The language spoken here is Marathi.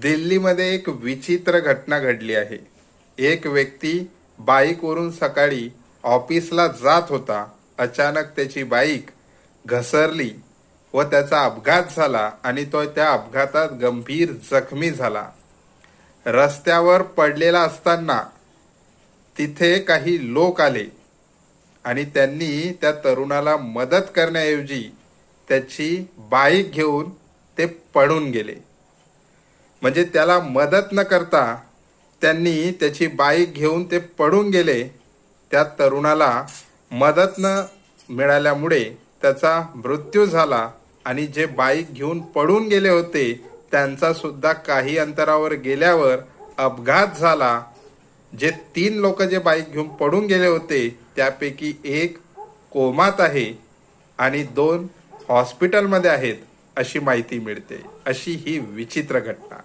दिल्लीमध्ये एक विचित्र घटना घडली आहे. एक व्यक्ती बाईकवरून सकाळी ऑफिसला जात होता. अचानक त्याची बाईक घसरली व त्याचा अपघात झाला आणि तो त्या अपघातात गंभीर जखमी झाला. रस्त्यावर पडलेला असताना तिथे काही लोक आले आणि त्यांनी त्या तरुणाला मदत करण्याऐवजी त्याची बाईक घेऊन ते पळून गेले. म्हणजे त्याला मदत न करता त्यांनी त्याची बाईक घेऊन ते पळून गेले. त्या तरुणाला मदत न मिळाल्यामुळे त्याचा मृत्यू झाला आणि जे बाईक घेऊन पळून गेले होते त्यांचा सुद्धा काही अंतरावर गेल्यावर अपघात झाला. जे 3 लोक जे बाईक घेऊन पळून गेले होते त्यापैकी एक कोमात आहे आणि 2 हॉस्पिटलमध्ये आहेत अशी माहिती मिळते. अशी ही विचित्र घटना.